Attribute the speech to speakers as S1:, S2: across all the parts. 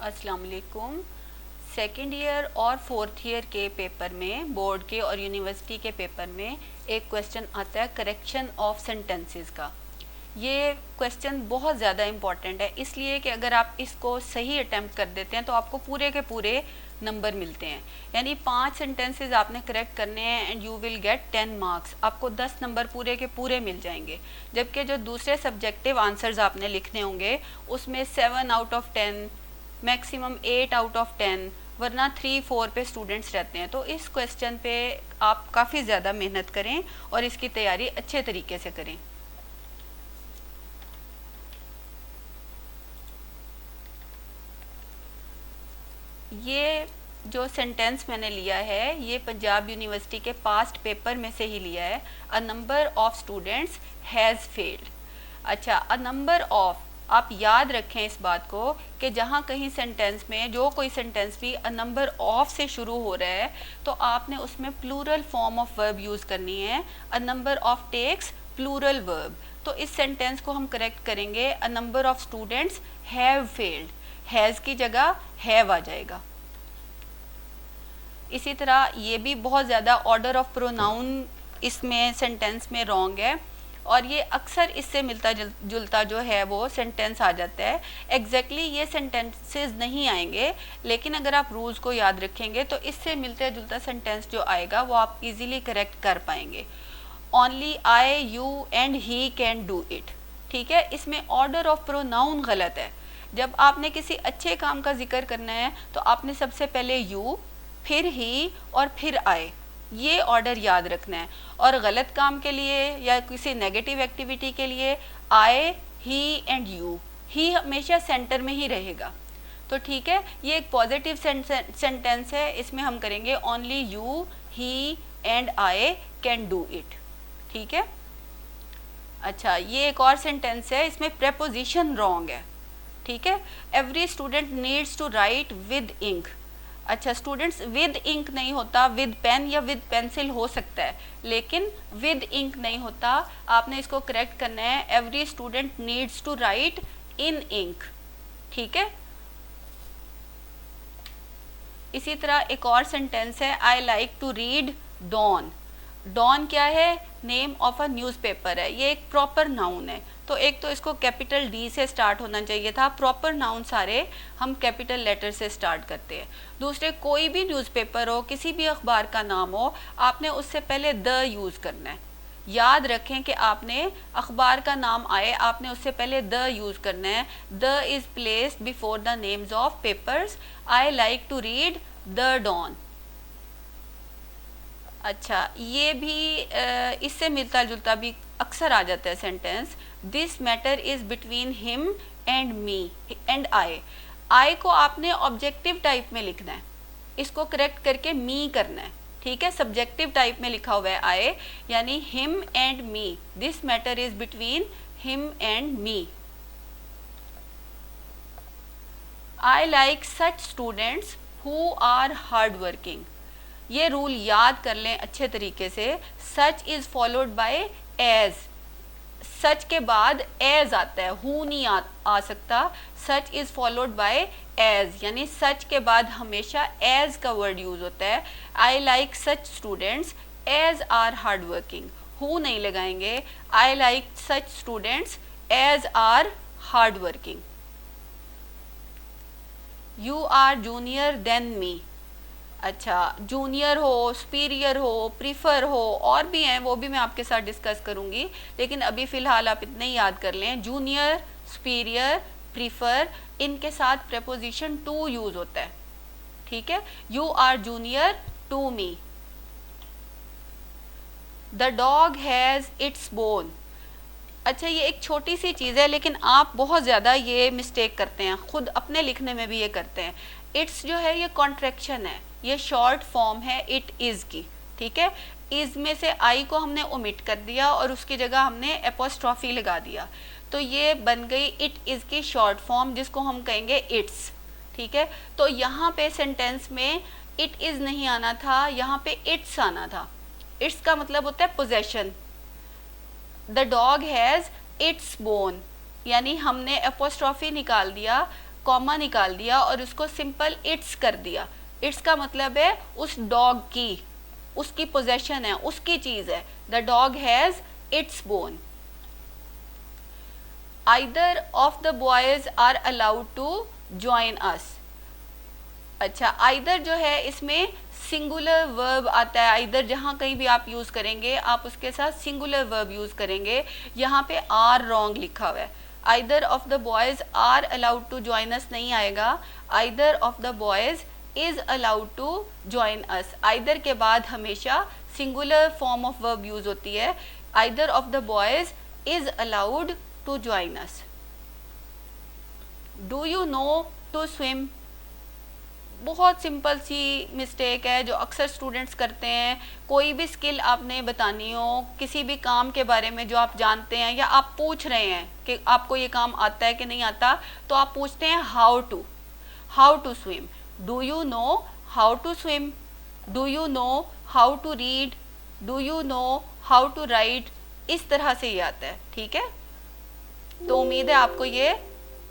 S1: अस्सलाम वालेकुम। Second year और फोर्थ ईयर के पेपर में, बोर्ड के और यूनिवर्सिटी के पेपर में एक क्वेश्चन आता है करेक्शन ऑफ सेंटेंसेस का। ये क्वेश्चन बहुत ज़्यादा इम्पॉर्टेंट है, इसलिए कि अगर आप इसको सही अटैम्प्ट कर देते हैं तो आपको पूरे के पूरे नंबर मिलते हैं। यानी 5 सेंटेंसेस आपने करेक्ट करने हैं and you will get 10 marks. आपको 10 नंबर पूरे के पूरे मिल जाएंगे। जबकि जो दूसरे सब्जेक्टिव आंसर्स आपने लिखने होंगे उसमें 7 out of 10, maximum 8 out of 10, वरना 3-4 पे स्टूडेंट्स रहते हैं। तो इस क्वेश्चन पे आप काफ़ी ज़्यादा मेहनत करें और इसकी तैयारी अच्छे तरीके से करें। ये जो सेंटेंस मैंने लिया है ये पंजाब यूनिवर्सिटी के पास्ट पेपर में से ही लिया है। A number of students has failed. अच्छा, अ नंबर ऑफ, आप याद रखें इस बात को कि जहाँ कहीं सेंटेंस में जो कोई सेंटेंस भी अ नंबर ऑफ से शुरू हो रहा है तो आपने उसमें plural form of verb use करनी है। A number of texts plural verb. तो इस सेंटेंस को हम करेक्ट करेंगे, a number of students have failed. Has की जगह हैव आ जाएगा। इसी तरह ये भी बहुत ज़्यादा ऑर्डर ऑफ प्रोनाउन इसमें सेंटेंस में रॉन्ग है और ये अक्सर इससे मिलता जुलता जो है वो सेंटेंस आ जाता है। एग्जैक्टली ये सेंटेंसेस नहीं आएंगे, लेकिन अगर आप रूल्स को याद रखेंगे तो इससे मिलता जुलता सेंटेंस जो आएगा वो आप इजीली करेक्ट कर पाएंगे। Only I, you and he can do it. ठीक है, इसमें ऑर्डर ऑफ प्रोनाउन गलत है। जब आपने किसी अच्छे काम का जिक्र करना है तो आपने सबसे पहले यू, फिर ही और फिर आए, ये ऑर्डर याद रखना है। और गलत काम के लिए या किसी नेगेटिव एक्टिविटी के लिए आए, ही एंड यू, ही हमेशा सेंटर में ही रहेगा। तो ठीक है, ये एक पॉजिटिव सेंटेंस है। इसमें हम करेंगे only you, he and I can do it. ठीक है। अच्छा, ये एक और सेंटेंस है, इसमें प्रेपोजिशन रॉन्ग है। ठीक है, every student needs to write with ink. अच्छा, स्टूडेंट्स विद इंक नहीं होता, विद पेन या विद पेंसिल हो सकता है, लेकिन विद इंक नहीं होता। आपने इसको करेक्ट करना है, every student needs to write in ink. ठीक है। इसी तरह एक और सेंटेंस है, I like to read Dawn. Dawn क्या है? नेम ऑफ अ न्यूज़पेपर है। ये एक प्रॉपर नाउन है। तो एक तो इसको कैपिटल डी से स्टार्ट होना चाहिए था। प्रॉपर नाउन सारे हम कैपिटल लेटर से स्टार्ट करते हैं। दूसरे, कोई भी न्यूज़पेपर हो, किसी भी अखबार का नाम हो, आपने उससे पहले द यूज़ करना है। याद रखें कि आपने अखबार का नाम आए, आपने उससे पहले द यूज़ करना है। The is placed before the names of papers. I like to read the Dawn. अच्छा, ये भी इससे मिलता जुलता भी अक्सर आ जाता है sentence, this matter is between him and me and I. I को आपने ऑब्जेक्टिव टाइप में लिखना है, इसको करेक्ट करके मी करना है। ठीक है, सब्जेक्टिव टाइप में लिखा हुआ है आई, यानी him and me, this matter is between him and me. I like such students who are hard working. ये रूल याद कर लें अच्छे तरीके से। Such is followed by as. Such के बाद एज आता है, हु नहीं आ सकता। Such is followed by as, यानी सच के बाद हमेशा एज का वर्ड यूज़ होता है। I like such students as are hard working. Who नहीं लगाएंगे। I like such students as are hard working. You are junior then me. अच्छा, जूनियर हो, सुपीरियर हो, प्रीफर हो, और भी हैं, वो भी मैं आपके साथ डिस्कस करूंगी, लेकिन अभी फ़िलहाल आप इतने ही याद कर लें। जूनियर, सुपीरियर, प्रीफर, इनके साथ प्रेपोजिशन टू यूज़ होता है। ठीक है, you are junior to me. The dog has its bone. अच्छा, ये एक छोटी सी चीज़ है, लेकिन आप बहुत ज़्यादा ये मिस्टेक करते हैं, खुद अपने लिखने में भी ये करते हैं। इट्स जो है ये कॉन्ट्रैक्शन है, ये शॉर्ट फॉर्म है इट इज़ की। ठीक है, इज़ में से आई को हमने ओमिट कर दिया और उसकी जगह हमने एपोस्ट्रॉफी लगा दिया, तो ये बन गई इट इज़ की शॉर्ट फॉर्म, जिसको हम कहेंगे इट्स। ठीक है, तो यहाँ पे सेंटेंस में इट इज़ नहीं आना था, यहाँ पे इट्स आना था। इट्स का मतलब होता है possession. The dog has its bone, यानी हमने एपोस्ट्रॉफी निकाल दिया, कॉमा निकाल दिया और उसको सिंपल इट्स कर दिया। इट्स का मतलब है उस डॉग की, उसकी पोजेशन है, उसकी चीज है। The dog has its bone. Either of the boys are allowed to join us. अच्छा, आइदर जो है इसमें सिंगुलर वर्ब आता है। आइदर जहाँ कहीं भी आप यूज करेंगे आप उसके साथ सिंगुलर वर्ब यूज करेंगे। यहाँ पे आर रॉन्ग लिखा हुआ है। Either of the boys are allowed to join us नहीं आएगा। Either of the boys is allowed to join us. Either के बाद हमेशा singular form of verb use होती है। Either of the boys is allowed to join us. Do you know to swim. बहुत simple सी mistake है जो अक्सर स्टूडेंट्स करते हैं। कोई भी स्किल आपने बतानी हो, किसी भी काम के बारे में जो आप जानते हैं या आप पूछ रहे हैं कि आपको ये काम आता है कि नहीं आता, तो आप पूछते हैं how to swim. Do you know how to swim, do you know how to read, do you know how to write. इस तरह से ये आता है। ठीक है, तो उम्मीद है आपको ये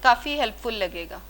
S1: काफ़ी हेल्पफुल लगेगा।